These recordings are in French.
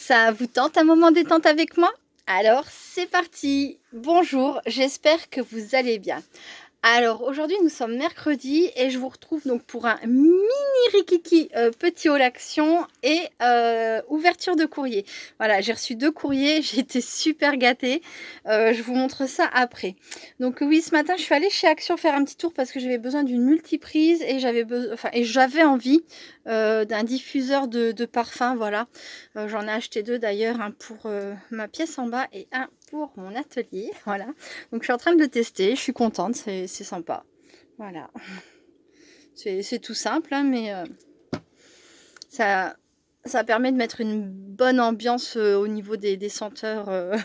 Ça vous tente un moment détente avec moi? Alors c'est parti! Bonjour, j'espère que vous allez bien. Alors aujourd'hui nous sommes mercredi et je vous retrouve donc pour un mini rikiki petit haul action et ouverture de courrier. Voilà, j'ai reçu 2 courriers, j'ai été super gâtée. Je vous montre ça après. Donc oui, ce matin je suis allée chez Action faire un petit tour parce que j'avais besoin d'une multiprise et j'avais envie d'un diffuseur de parfum. Voilà, j'en ai acheté 2 d'ailleurs, un pour ma pièce en bas et un pour mon atelier. Voilà, donc je suis en train de le tester, je suis contente, c'est sympa. Voilà, c'est tout simple, hein, mais ça, ça permet de mettre une bonne ambiance au niveau des senteurs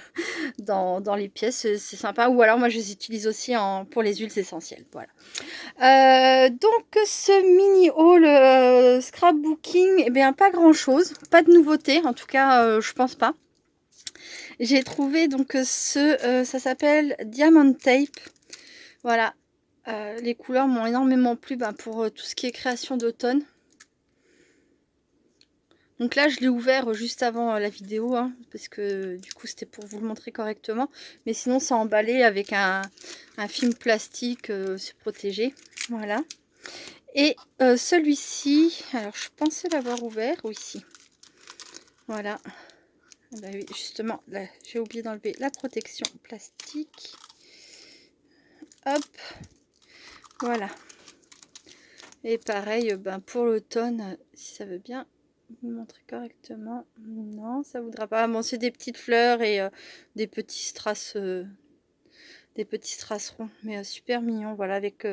dans les pièces, c'est sympa. Ou alors moi je les utilise aussi pour les huiles essentielles. Voilà. Donc ce mini haul scrapbooking, eh bien pas grand chose, pas de nouveauté, en tout cas je pense pas. J'ai trouvé donc ça s'appelle Diamond Tape. Voilà, les couleurs m'ont énormément plu pour tout ce qui est création d'automne. Donc là, je l'ai ouvert juste avant la vidéo, hein, parce que du coup, c'était pour vous le montrer correctement. Mais sinon, c'est emballé avec un film plastique, c'est protégé. Voilà. Et celui-ci, alors je pensais l'avoir ouvert, oui, si. Voilà. Bah oui, justement, là, j'ai oublié d'enlever la protection plastique. Hop. Voilà. Et pareil, pour l'automne, si ça veut bien vous montrer correctement. Non, ça voudra pas. Bon, c'est des petites fleurs et des petits strass, ronds, mais super mignon. Voilà, avec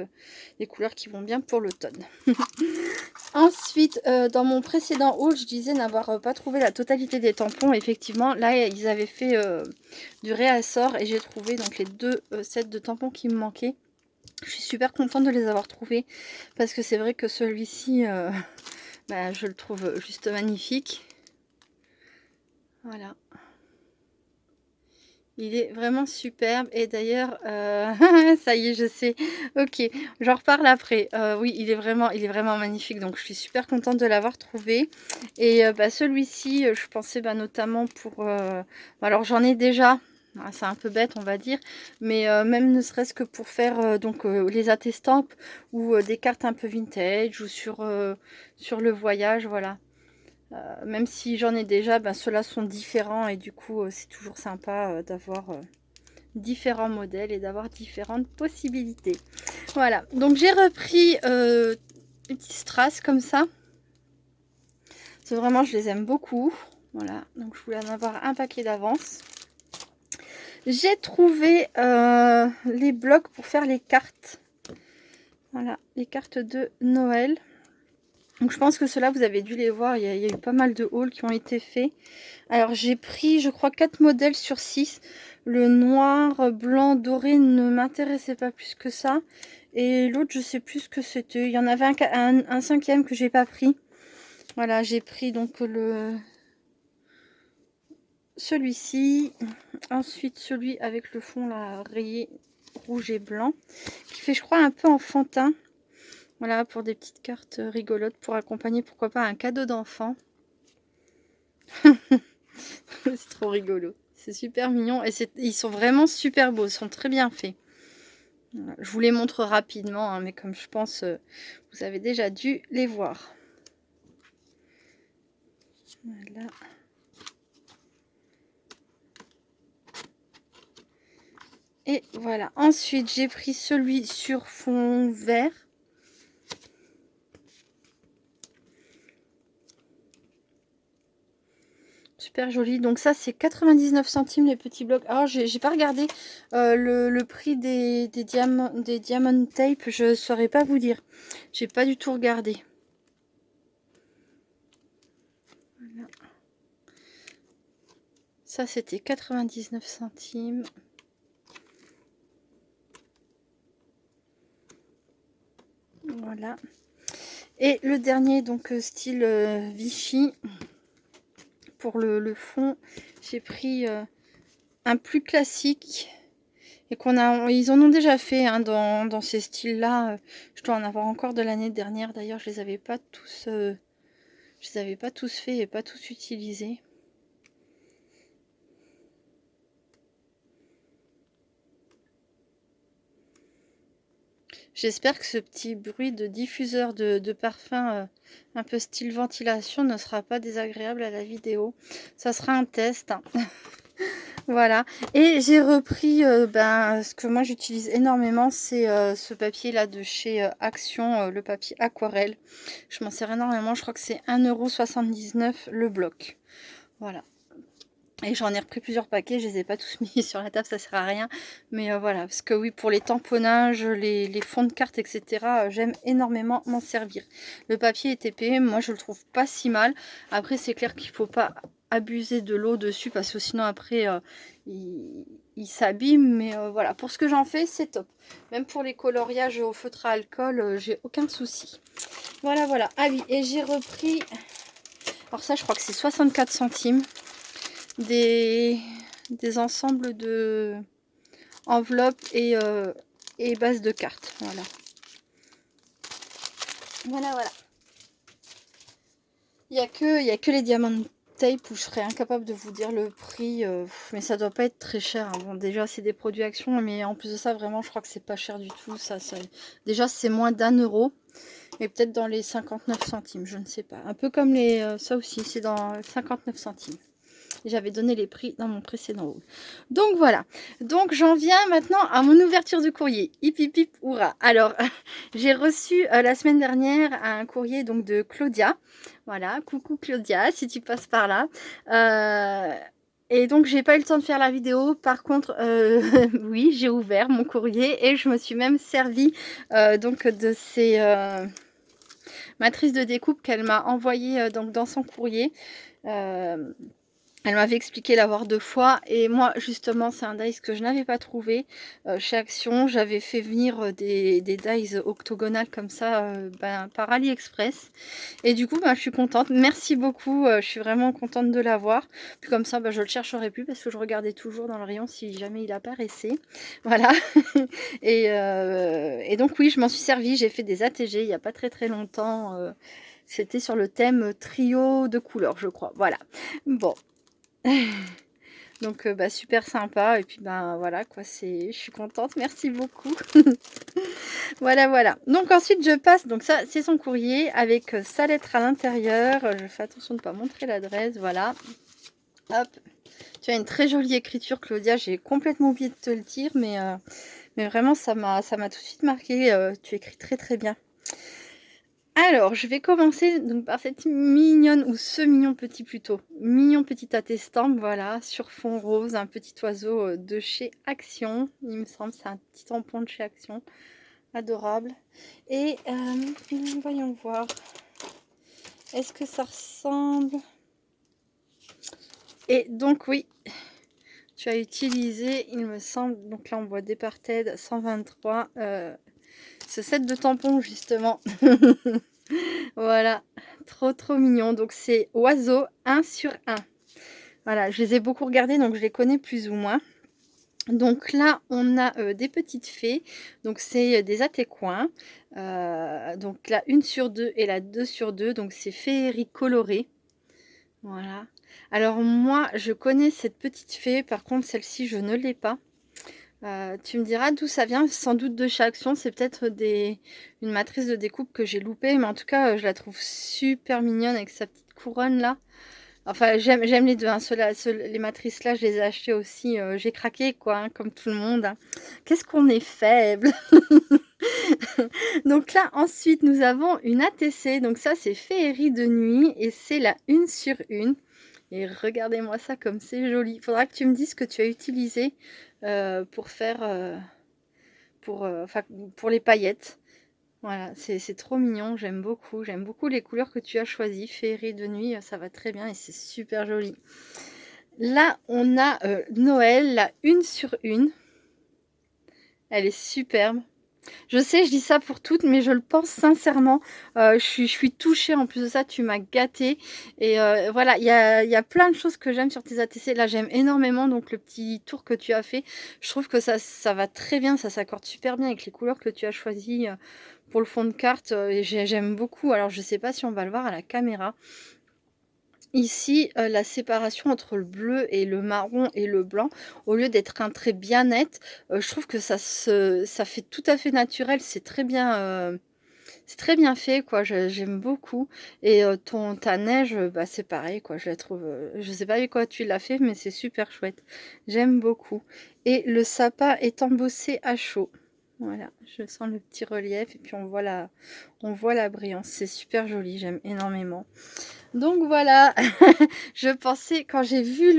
des couleurs qui vont bien pour l'automne. Ensuite, dans mon précédent haul, je disais n'avoir pas trouvé la totalité des tampons. Effectivement, là, ils avaient fait du réassort et j'ai trouvé donc les 2 sets de tampons qui me manquaient. Je suis super contente de les avoir trouvés parce que c'est vrai que celui-ci, je le trouve juste magnifique. Voilà. Il est vraiment superbe et d'ailleurs, ça y est, je sais. Ok, j'en reparle après. Oui, il est vraiment magnifique. Donc, je suis super contente de l'avoir trouvé. Et celui-ci, je pensais notamment pour... alors, j'en ai déjà. C'est un peu bête, on va dire. Mais même ne serait-ce que pour faire les attestampes ou des cartes un peu vintage ou sur le voyage, voilà. Même si j'en ai déjà, ceux-là sont différents et du coup c'est toujours sympa d'avoir différents modèles et d'avoir différentes possibilités. Voilà, donc j'ai repris une petite strass comme ça. C'est vraiment, je les aime beaucoup. Voilà, donc je voulais en avoir un paquet d'avance. J'ai trouvé les blocs pour faire les cartes. Voilà, les cartes de Noël. Donc je pense que ceux-là, vous avez dû les voir, il y a eu pas mal de hauls qui ont été faits. Alors j'ai pris, je crois, 4 modèles sur 6. Le noir, blanc, doré ne m'intéressait pas plus que ça. Et l'autre, je sais plus ce que c'était. Il y en avait un cinquième que j'ai pas pris. Voilà, j'ai pris donc celui-ci. Ensuite, celui avec le fond là, rayé rouge et blanc. Qui fait, je crois, un peu enfantin. Voilà, pour des petites cartes rigolotes pour accompagner, pourquoi pas, un cadeau d'enfant. C'est trop rigolo. C'est super mignon et ils sont vraiment super beaux. Ils sont très bien faits. Voilà. Je vous les montre rapidement, hein, mais comme je pense, vous avez déjà dû les voir. Voilà. Et voilà. Ensuite, j'ai pris celui sur fond vert. Super joli. Donc ça, c'est 99 centimes les petits blocs. Alors, j'ai pas regardé le prix des diamond tape. Je saurais pas vous dire. J'ai pas du tout regardé. Voilà. Ça, c'était 99 centimes. Voilà. Et le dernier, donc style Vichy. Pour le fond, j'ai pris un plus classique. Et ils en ont déjà fait hein, dans ces styles-là. Je dois en avoir encore de l'année dernière. D'ailleurs, je les avais pas tous faits et pas tous utilisés. J'espère que ce petit bruit de diffuseur de parfum un peu style ventilation ne sera pas désagréable à la vidéo. Ça sera un test, hein. Voilà. Et j'ai repris ce que moi j'utilise énormément, c'est ce papier là de chez Action, le papier aquarelle. Je m'en sers énormément, je crois que c'est 1,79 € le bloc. Voilà. Et j'en ai repris plusieurs paquets, je les ai pas tous mis sur la table, ça sert à rien. Mais voilà, parce que oui, pour les tamponnages, les fonds de cartes, etc., j'aime énormément m'en servir. Le papier est épais, moi je le trouve pas si mal. Après, c'est clair qu'il faut pas abuser de l'eau dessus, parce que sinon après, il s'abîme. Mais voilà, pour ce que j'en fais, c'est top. Même pour les coloriages au feutre à alcool, j'ai aucun souci. Voilà, voilà. Ah oui, et j'ai repris... Alors ça, je crois que c'est 64 centimes. Des ensembles de enveloppes et bases de cartes. Voilà. Voilà, voilà. Il y a que les diamants tape où je serais incapable de vous dire le prix. Mais ça doit pas être très cher, hein. Bon, déjà, c'est des produits Action. Mais en plus de ça, vraiment, je crois que c'est pas cher du tout. Déjà, c'est moins d'1 €. Mais peut-être dans les 59 centimes, je ne sais pas. Un peu comme les... ça aussi, c'est dans 59 centimes. J'avais donné les prix dans mon précédent haul. Donc voilà. Donc j'en viens maintenant à mon ouverture de courrier. Hip hip hip hurrah. Alors j'ai reçu la semaine dernière un courrier donc de Claudia. Voilà. Coucou Claudia, si tu passes par là. Et donc j'ai pas eu le temps de faire la vidéo. Par contre, oui, j'ai ouvert mon courrier et je me suis même servi donc de ces matrices de découpe qu'elle m'a envoyées donc dans son courrier. Elle m'avait expliqué l'avoir 2 fois et moi justement c'est un dies que je n'avais pas trouvé chez Action. J'avais fait venir des dies octogonales comme ça par AliExpress et du coup je suis contente. Merci beaucoup, je suis vraiment contente de l'avoir. Puis comme ça je le chercherai plus parce que je regardais toujours dans le rayon si jamais il apparaissait. Voilà. Et donc oui, je m'en suis servie, j'ai fait des ATG il n'y a pas très longtemps. C'était sur le thème trio de couleurs je crois. Voilà. Bon. Donc super sympa et puis voilà quoi, je suis contente, merci beaucoup. Voilà, voilà. Donc ensuite je passe, donc ça c'est son courrier avec sa lettre à l'intérieur. Je fais attention de ne pas montrer l'adresse, voilà. Hop, tu as une très jolie écriture Claudia, j'ai complètement oublié de te le dire, mais vraiment ça m'a tout de suite marqué, tu écris très bien. Alors, je vais commencer donc par cette mignonne, ou ce mignon petit plutôt, mignon petit attestant, voilà, sur fond rose, un petit oiseau de chez Action, il me semble, c'est un petit tampon de chez Action, adorable. Et voyons voir, est-ce que ça ressemble? Et donc oui, tu as utilisé, il me semble, donc là on voit Departed 123, ce set de tampons justement. Voilà, trop mignon. Donc c'est oiseau 1 sur 1. Voilà, je les ai beaucoup regardés, donc je les connais plus ou moins. Donc là, on a des petites fées. Donc c'est des attécoins. Donc la 1 sur 2 et la 2 sur 2. Donc c'est féerie colorée. Voilà. Alors moi, je connais cette petite fée. Par contre, celle-ci, je ne l'ai pas. Tu me diras d'où ça vient, sans doute de chez Action, c'est peut-être une matrice de découpe que j'ai loupée, mais en tout cas je la trouve super mignonne avec sa petite couronne là. Enfin j'aime les deux, hein. Les matrices là je les ai achetées aussi, j'ai craqué quoi, hein, comme tout le monde, hein. Qu'est-ce qu'on est faible. Donc là ensuite nous avons une ATC, donc ça c'est féerie de nuit et c'est la 1 sur 1. Et regardez-moi ça comme c'est joli. Il faudra que tu me dises ce que tu as utilisé pour faire pour les paillettes. Voilà, c'est trop mignon, j'aime beaucoup les couleurs que tu as choisies. Féerie de nuit, ça va très bien et c'est super joli. Là on a Noël, la 1 sur 1. Elle est superbe. Je sais, je dis ça pour toutes, mais je le pense sincèrement. Je suis touchée, en plus de ça, tu m'as gâtée. Et voilà, il y a plein de choses que j'aime sur tes ATC. Là, j'aime énormément donc le petit tour que tu as fait. Je trouve que ça va très bien, ça s'accorde super bien avec les couleurs que tu as choisies pour le fond de carte. J'aime beaucoup. Alors, je sais pas si on va le voir à la caméra. ici, la séparation entre le bleu et le marron et le blanc, au lieu d'être un trait bien net, je trouve que ça fait tout à fait naturel. C'est très bien fait quoi, je j'aime beaucoup et ta neige, bah, c'est pareil quoi, je la trouve, je sais pas avec quoi tu l'as fait, mais c'est super chouette. J'aime beaucoup et le sapin est embossé à chaud. Voilà, je sens le petit relief et puis on voit la brillance. C'est super joli, j'aime énormément. Donc voilà, je pensais quand j'ai vu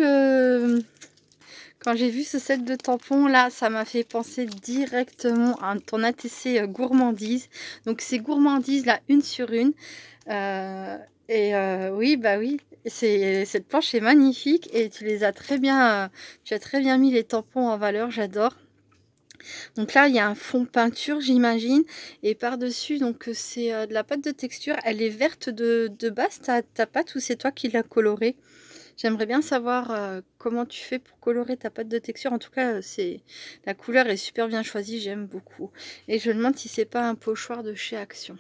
ce set de tampons là, ça m'a fait penser directement à ton ATC gourmandise. Donc c'est gourmandise là, une sur une. Oui, bah oui, cette planche est magnifique et tu as très bien mis les tampons en valeur, j'adore. Donc là, il y a un fond peinture, j'imagine, et par-dessus, donc c'est de la pâte de texture. Elle est verte de base, ta pâte, ou c'est toi qui l'as colorée? J'aimerais bien savoir comment tu fais pour colorer ta pâte de texture. En tout cas, la couleur est super bien choisie, j'aime beaucoup. Et je me demande si c'est pas un pochoir de chez Action.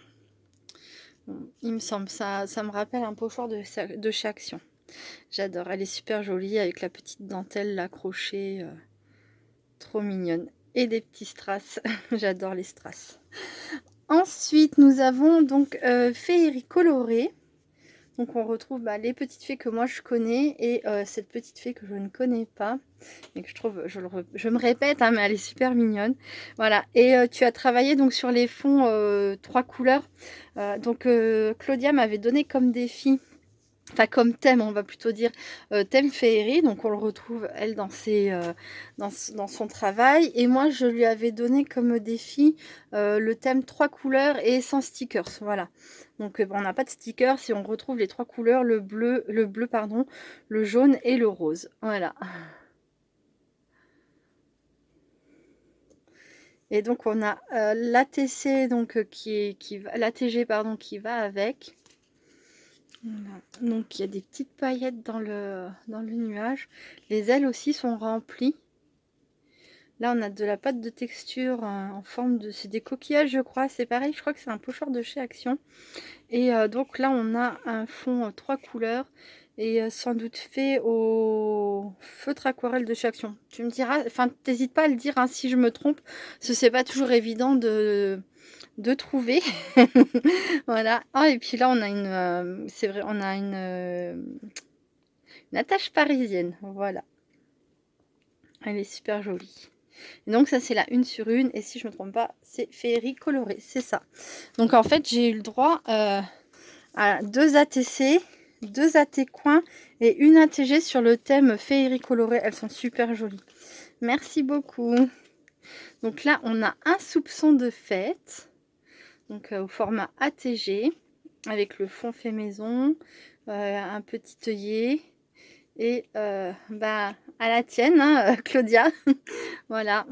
Bon, il me semble, ça me rappelle un pochoir de chez Action. J'adore, elle est super jolie avec la petite dentelle, l'accrochée, trop mignonne. Et des petits strass, j'adore les strass. Ensuite, nous avons donc Féerie colorée. Donc on retrouve les petites fées que moi je connais et cette petite fée que je ne connais pas. Et que je trouve, je me répète, hein, mais elle est super mignonne. Voilà, et tu as travaillé donc sur les fonds 3 couleurs. Claudia m'avait donné comme défi, enfin comme thème, on va plutôt dire thème féerie, donc on le retrouve elle dans son travail, et moi je lui avais donné comme défi le thème 3 couleurs et sans stickers, voilà. Donc on n'a pas de stickers si on retrouve les 3 couleurs, le bleu pardon, le jaune et le rose, voilà. Et donc on a l'ATC donc l'ATG pardon qui va avec. Voilà. Donc il y a des petites paillettes dans le nuage. Les ailes aussi sont remplies. Là on a de la pâte de texture en forme de... C'est des coquillages je crois. C'est pareil, je crois que c'est un pochoir de chez Action. Et donc là on a un fond 3 couleurs. Et sans doute fait au feutre aquarelle de chez Action. Tu me diras, enfin t'hésites pas à le dire hein, si je me trompe. Parce que c'est pas toujours évident de trouver. Voilà. Ah, et puis là, on a c'est vrai, on a une attache parisienne. Voilà. Elle est super jolie. Et donc, ça, c'est la une sur une. Et si je me trompe pas, c'est féerie colorée. C'est ça. Donc, en fait, j'ai eu le droit à 2 ATC, 2 AT coins et une ATG sur le thème féerie colorée. Elles sont super jolies. Merci beaucoup. Donc là, on a un soupçon de fête. Donc, au format ATG. Avec le fond fait maison, un petit œillet et à la tienne hein, Claudia. Voilà,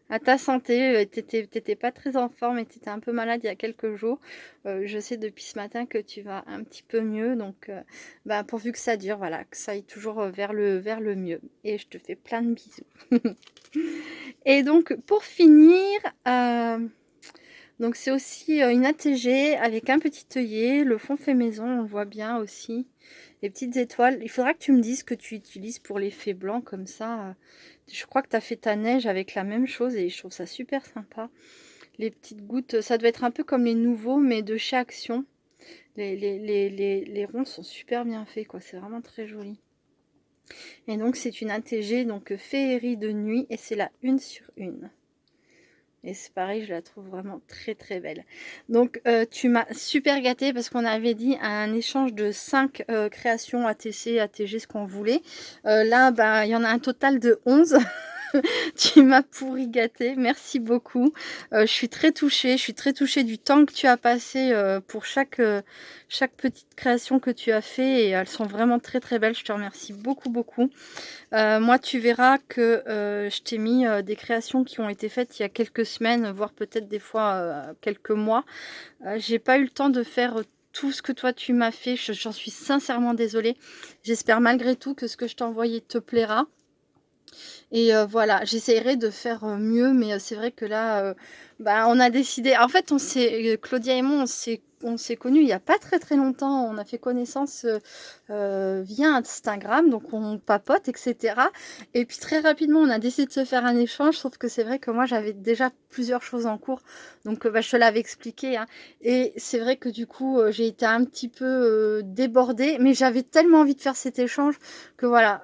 à ta santé. T'étais pas très en forme et t'étais un peu malade il y a quelques jours. Je sais depuis ce matin que tu vas un petit peu mieux, donc pourvu que ça dure, voilà, que ça aille toujours vers le mieux, et je te fais plein de bisous. Et donc pour finir, donc c'est aussi une ATG avec un petit œillet, le fond fait maison, on le voit bien aussi. Les petites étoiles, il faudra que tu me dises ce que tu utilises pour l'effet blanc comme ça. Je crois que tu as fait ta neige avec la même chose et je trouve ça super sympa. Les petites gouttes, ça doit être un peu comme les nouveaux mais de chez Action. Les ronds sont super bien faits quoi, c'est vraiment très joli. Et donc c'est une ATG, donc féerie de nuit, et c'est la une sur une. Et c'est pareil, je la trouve vraiment très très belle. Donc tu m'as super gâtée parce qu'on avait dit un échange de 5 créations ATC, ATG, ce qu'on voulait. Là, il y en a un total de 11. Tu m'as pourri gâtée, merci beaucoup. Je suis très touchée du temps que tu as passé pour chaque petite création que tu as fait, et elles sont vraiment très très belles. Je te remercie beaucoup beaucoup. Moi, tu verras que je t'ai mis des créations qui ont été faites il y a quelques semaines, voire peut-être des fois quelques mois. J'ai pas eu le temps de faire tout ce que toi tu m'as fait. J'en suis sincèrement désolée. J'espère malgré tout que ce que je t'ai envoyé te plaira. Et voilà, j'essaierai de faire mieux, mais c'est vrai que là, on a décidé. En fait, Claudia et moi, on s'est on s'est connus il n'y a pas très très longtemps. On a fait connaissance via Instagram, donc on papote, etc. Et puis très rapidement, on a décidé de se faire un échange, sauf que c'est vrai que moi, j'avais déjà plusieurs choses en cours. Donc je te l'avais expliqué, hein. Et c'est vrai que du coup, j'ai été un petit peu débordée, mais j'avais tellement envie de faire cet échange que voilà,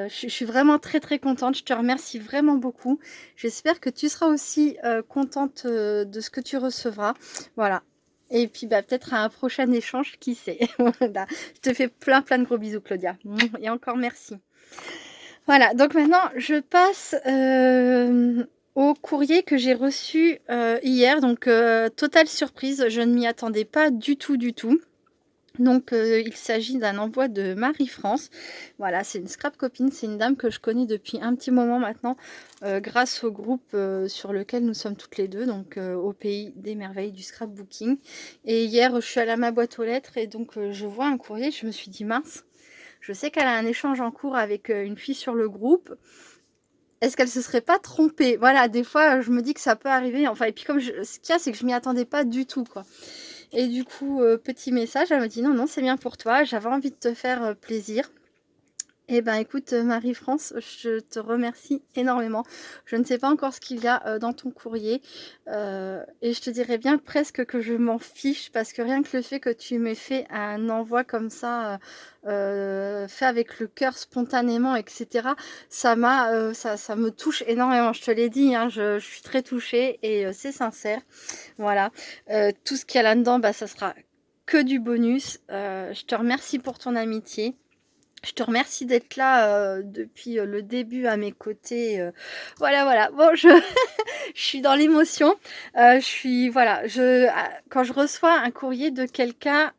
je suis vraiment très très contente. Je te remercie vraiment beaucoup. J'espère que tu seras aussi contente de ce que tu recevras. Voilà. Et puis peut-être à un prochain échange, qui sait. Voilà. Je te fais plein de gros bisous, Claudia. Et encore merci. Voilà, donc maintenant je passe au courrier que j'ai reçu hier. Donc totale surprise, je ne m'y attendais pas du tout du tout. Donc il s'agit d'un envoi de Marie-France. Voilà, c'est une scrap copine, c'est une dame que je connais depuis un petit moment maintenant, grâce au groupe sur lequel nous sommes toutes les deux, donc au pays des merveilles du scrapbooking. Et hier, je suis allée à ma boîte aux lettres et donc je vois un courrier, je me suis dit mince, je sais qu'elle a un échange en cours avec une fille sur le groupe. Est-ce qu'elle se serait pas trompée? Voilà, des fois je me dis que ça peut arriver. Enfin, et puis comme ce qu'il y a, c'est que je m'y attendais pas du tout, quoi. Et du coup, petit message, elle me dit non, c'est bien pour toi, j'avais envie de te faire plaisir. Eh ben écoute Marie-France, je te remercie énormément. Je ne sais pas encore ce qu'il y a dans ton courrier et je te dirais bien presque que je m'en fiche parce que rien que le fait que tu m'aies fait un envoi comme ça, fait avec le cœur spontanément, etc. Ça me touche énormément. Je te l'ai dit, hein, je suis très touchée et c'est sincère. Voilà. Tout ce qu'il y a là-dedans, ça sera que du bonus. Je te remercie pour ton amitié. Je te remercie d'être là depuis le début à mes côtés. Voilà. Bon, je suis dans l'émotion. Voilà, quand je reçois un courrier de quelqu'un,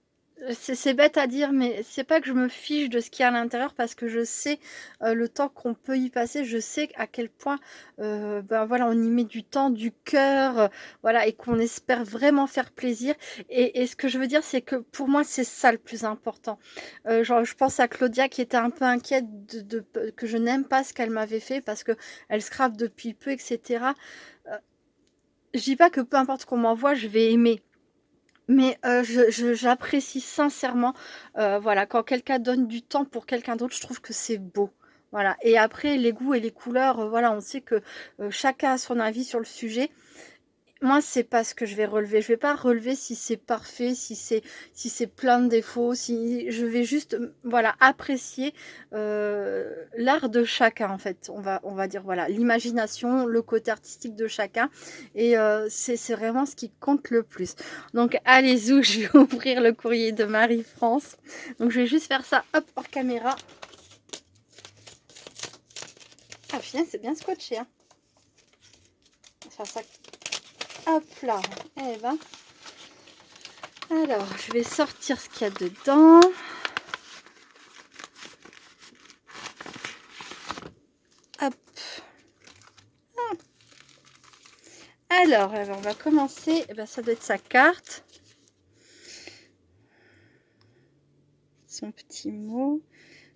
c'est bête à dire, mais c'est pas que je me fiche de ce qu'il y a à l'intérieur parce que je sais le temps qu'on peut y passer. Je sais à quel point voilà, on y met du temps, du cœur, voilà, et qu'on espère vraiment faire plaisir. Et ce que je veux dire, c'est que pour moi, c'est ça le plus important. Genre, je pense à Claudia qui était un peu inquiète que je n'aime pas ce qu'elle m'avait fait parce que elle scrape depuis peu, etc. Je dis pas que peu importe ce qu'on m'envoie, je vais aimer. Mais j'apprécie sincèrement, voilà, quand quelqu'un donne du temps pour quelqu'un d'autre, je trouve que c'est beau. Voilà. Et après, les goûts et les couleurs, voilà, on sait que chacun a son avis sur le sujet. Moi, c'est pas ce que je vais relever. Je vais pas relever si c'est parfait, si c'est plein de défauts, si je vais juste voilà, apprécier l'art de chacun en fait. On va dire voilà, l'imagination, le côté artistique de chacun et c'est vraiment ce qui compte le plus. Donc allez zou, je vais ouvrir le courrier de Marie-France. Donc je vais juste faire ça hop hors caméra. Ah putain, c'est bien scotché hein. On va faire ça. Hop là, eh ben. Alors, je vais sortir ce qu'il y a dedans. Hop. Alors, on va commencer. Eh ben, ça doit être sa carte. Son petit mot.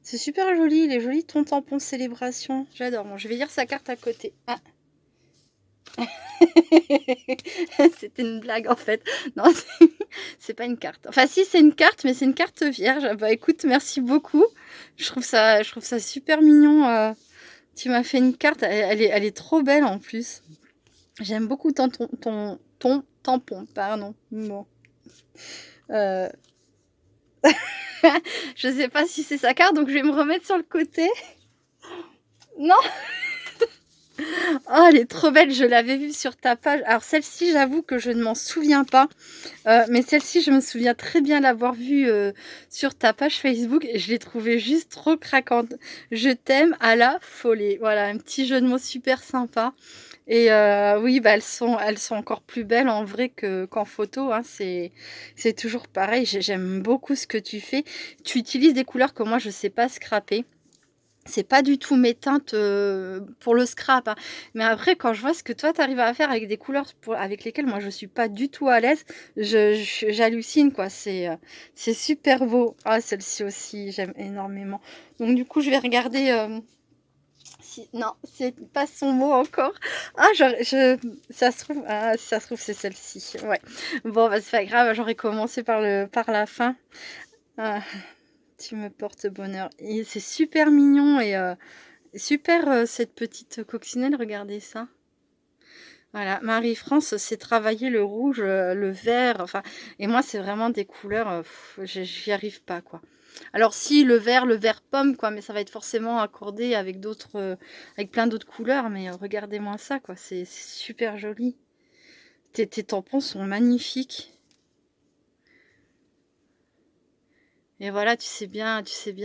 C'est super joli. Il est joli, ton tampon célébration. J'adore. Bon, je vais lire sa carte à côté. Ah. C'était une blague en fait. Non, c'est pas une carte. Enfin si, c'est une carte, mais c'est une carte vierge. Bah écoute, merci beaucoup. Je trouve ça super mignon. Tu m'as fait une carte, elle est trop belle en plus. J'aime beaucoup ton tampon, pardon. Bon. Je sais pas si c'est sa carte, donc je vais me remettre sur le côté. Non. Oh, elle est trop belle, je l'avais vue sur ta page. Alors celle-ci, j'avoue que je ne m'en souviens pas. Mais celle-ci, je me souviens très bien l'avoir vue sur ta page Facebook. Et je l'ai trouvée juste trop craquante. Je t'aime à la folie. Voilà, un petit jeu de mots super sympa. Et oui, elles sont encore plus belles en vrai qu'en photo. Hein. C'est toujours pareil. J'aime beaucoup ce que tu fais. Tu utilises des couleurs que moi, je ne sais pas scraper. C'est pas du tout mes teintes pour le scrap. Hein. Mais après, quand je vois ce que toi, tu arrives à faire avec des couleurs avec lesquelles moi, je suis pas du tout à l'aise, j'hallucine, quoi. C'est super beau. Ah, celle-ci aussi, j'aime énormément. Donc, du coup, je vais regarder Non, c'est pas son mot encore. Ah, ça se trouve, ah, si ça se trouve, c'est celle-ci. Ouais. Bon, bah, c'est pas grave, j'aurais commencé par la fin. Ah, tu me portes bonheur. Et c'est super mignon et super cette petite coccinelle, regardez ça. Voilà, Marie-France s'est travaillé le rouge, le vert, enfin, et moi, c'est vraiment des couleurs, j'y arrive pas, quoi. Alors si, le vert pomme, quoi, mais ça va être forcément accordé avec d'autres, avec plein d'autres couleurs, mais regardez-moi ça, quoi, c'est super joli. Tes tampons sont magnifiques. Et voilà, tu sais bien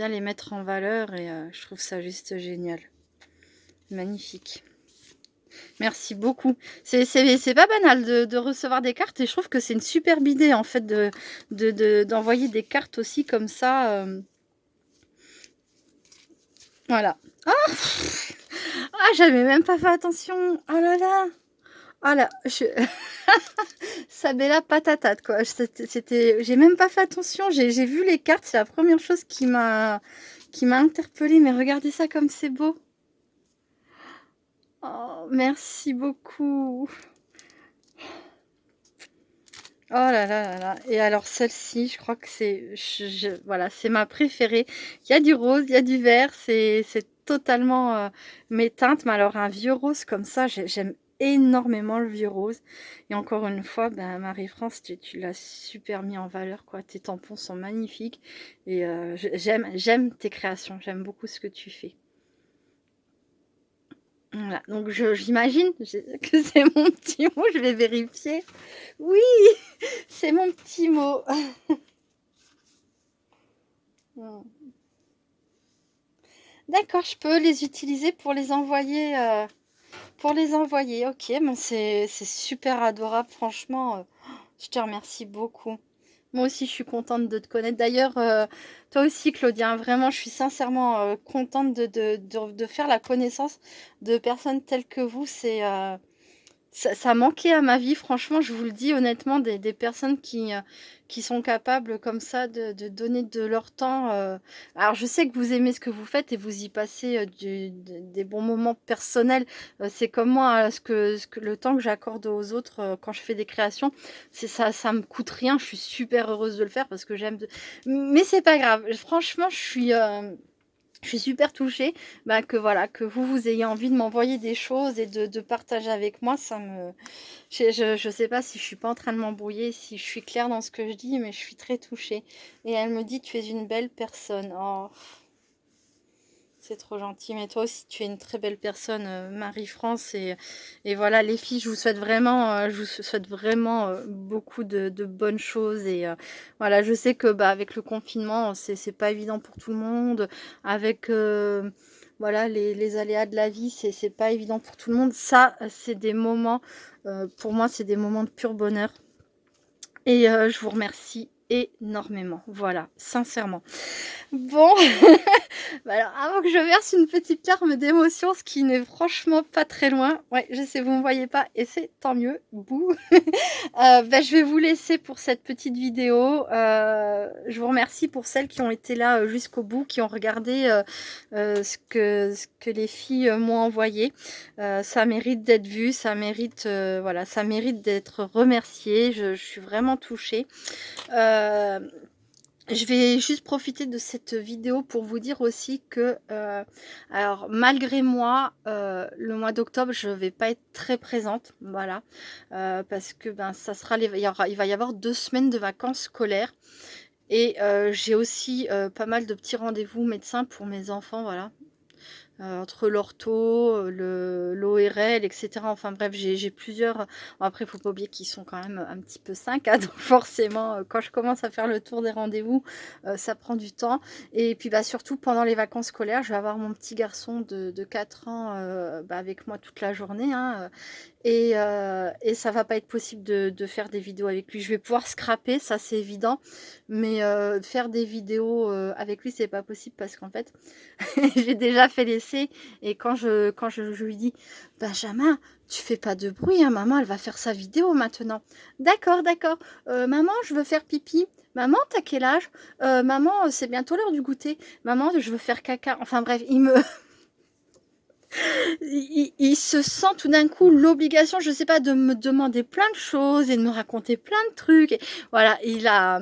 les mettre en valeur, et je trouve ça juste génial. Magnifique. Merci beaucoup. C'est pas banal de recevoir des cartes et je trouve que c'est une superbe idée en fait d'envoyer des cartes aussi comme ça. Voilà. Ah, ah, j'avais même pas fait attention. Oh là là. Oh là, Sabella patatate quoi. J'ai même pas fait attention. J'ai vu les cartes. C'est la première chose qui m'a interpellée. Mais regardez ça comme c'est beau. Oh, merci beaucoup. Oh là là là là. Et alors celle-ci, je crois que c'est voilà, c'est ma préférée. Il y a du rose, il y a du vert, c'est totalement mes teintes. Mais alors un vieux rose comme ça, j'aime énormément le vieux rose. Et encore une fois, ben, Marie-France, tu l'as super mis en valeur, quoi. Tes tampons sont magnifiques. Et j'aime tes créations, j'aime beaucoup ce que tu fais. Voilà, donc j'imagine que c'est mon petit mot, je vais vérifier. Oui, c'est mon petit mot. D'accord, je peux les utiliser pour les envoyer. Pour les envoyer, ok, ben c'est super adorable, franchement. Je te remercie beaucoup. Moi aussi, je suis contente de te connaître. D'ailleurs, toi aussi, Claudia, hein, vraiment, je suis sincèrement contente de faire la connaissance de personnes telles que vous. Ça manquait à ma vie, franchement, je vous le dis honnêtement, des personnes qui sont capables comme ça de donner de leur temps. Alors, je sais que vous aimez ce que vous faites et vous y passez des bons moments personnels. C'est comme moi, le temps que j'accorde aux autres quand je fais des créations, c'est ça, ça me coûte rien. Je suis super heureuse de le faire parce que j'aime. Mais c'est pas grave. Franchement, je suis super touchée bah, que voilà que vous ayez envie de m'envoyer des choses et de partager avec moi. Ça me, je sais pas si je suis pas en train de m'embrouiller, si je suis claire dans ce que je dis, mais je suis très touchée. Et elle me dit, tu es une belle personne. Oh, c'est trop gentil. Mais toi aussi, tu es une très belle personne, Marie-France. Et voilà, les filles, je vous souhaite vraiment beaucoup de bonnes choses. Et voilà, je sais que bah, avec le confinement, c'est pas évident pour tout le monde. Avec voilà, les aléas de la vie, c'est pas évident pour tout le monde. Ça, c'est des moments, pour moi, c'est des moments de pur bonheur. Et je vous remercie énormément. Voilà, sincèrement. Bon, bah alors, avant que je verse une petite larme d'émotion, ce qui n'est franchement pas très loin. Ouais, je sais, vous ne me voyez pas et c'est tant mieux. Bouh. Bah, je vais vous laisser pour cette petite vidéo. Je vous remercie pour celles qui ont été là jusqu'au bout, qui ont regardé ce que les filles m'ont envoyé. Ça mérite d'être vu, ça mérite, voilà, ça mérite d'être remercié. Je suis vraiment touchée. Je vais juste profiter de cette vidéo pour vous dire aussi que, alors malgré moi, le mois d'octobre, je vais pas être très présente, voilà, parce que ben ça sera il va y avoir 2 semaines de vacances scolaires et j'ai aussi pas mal de petits rendez-vous médecins pour mes enfants, voilà. Entre l'ortho, l'ORL, etc. Enfin bref, j'ai plusieurs. Bon, après, il ne faut pas oublier qu'ils sont quand même un petit peu 5, hein, donc forcément, quand je commence à faire le tour des rendez-vous, ça prend du temps. Et puis bah, surtout pendant les vacances scolaires, je vais avoir mon petit garçon de 4 ans bah, avec moi toute la journée. Hein, et ça va pas être possible de faire des vidéos avec lui. Je vais pouvoir scraper, ça c'est évident, mais faire des vidéos avec lui, c'est pas possible parce qu'en fait, j'ai déjà fait l'essai et je lui dis, Benjamin, tu fais pas de bruit, hein, maman, elle va faire sa vidéo maintenant. D'accord, d'accord. Maman, je veux faire pipi. Maman, t'as quel âge? Maman, c'est bientôt l'heure du goûter. Maman, je veux faire caca. Enfin bref, Il se sent tout d'un coup l'obligation, je sais pas, de me demander plein de choses et de me raconter plein de trucs. Et voilà, il a,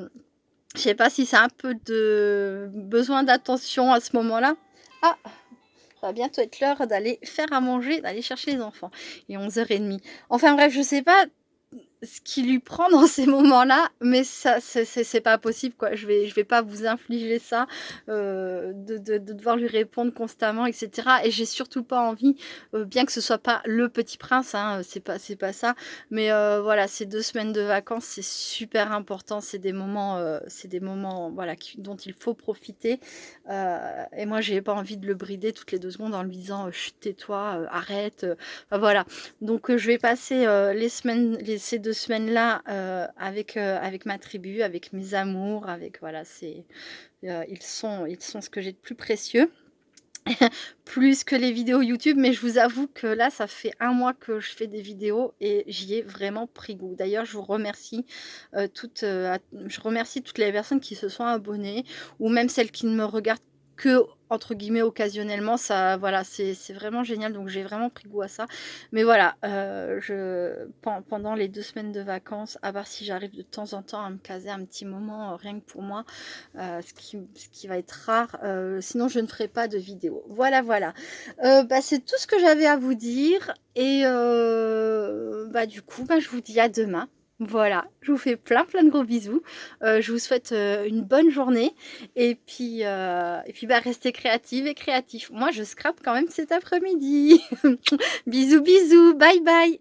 je sais pas si c'est un peu de besoin d'attention à ce moment-là. Ah, ça va bientôt être l'heure d'aller faire à manger, d'aller chercher les enfants. Et 11h30. Enfin bref, je sais pas ce qui lui prend dans ces moments-là, mais ça, c'est pas possible, quoi. Je vais pas vous infliger ça, de devoir lui répondre constamment, etc. Et j'ai surtout pas envie, bien que ce soit pas le Petit Prince, hein, c'est pas ça, mais voilà, ces 2 semaines de vacances, c'est super important. C'est des moments, voilà, dont il faut profiter. Et moi, j'ai pas envie de le brider toutes les 2 secondes en lui disant, chut, tais-toi, arrête. Enfin, voilà. Donc je vais passer ces 2 semaines-là avec ma tribu, avec mes amours, avec voilà, ils sont ce que j'ai de plus précieux, plus que les vidéos YouTube. Mais je vous avoue que là, ça fait 1 mois que je fais des vidéos et j'y ai vraiment pris goût. D'ailleurs, je remercie toutes les personnes qui se sont abonnées, ou même celles qui ne me regardent que entre guillemets occasionnellement. Ça, voilà, c'est vraiment génial, donc j'ai vraiment pris goût à ça. Mais voilà, pendant les 2 semaines de vacances, à part si j'arrive de temps en temps à me caser un petit moment rien que pour moi, ce qui va être rare, sinon je ne ferai pas de vidéo. Voilà, voilà. Bah, c'est tout ce que j'avais à vous dire, et bah, du coup, bah, je vous dis à demain. Voilà, je vous fais plein de gros bisous. Je vous souhaite une bonne journée, et puis bah, restez créative et créatifs. Moi, je scrape quand même cet après-midi. Bisous, bisous, bye bye.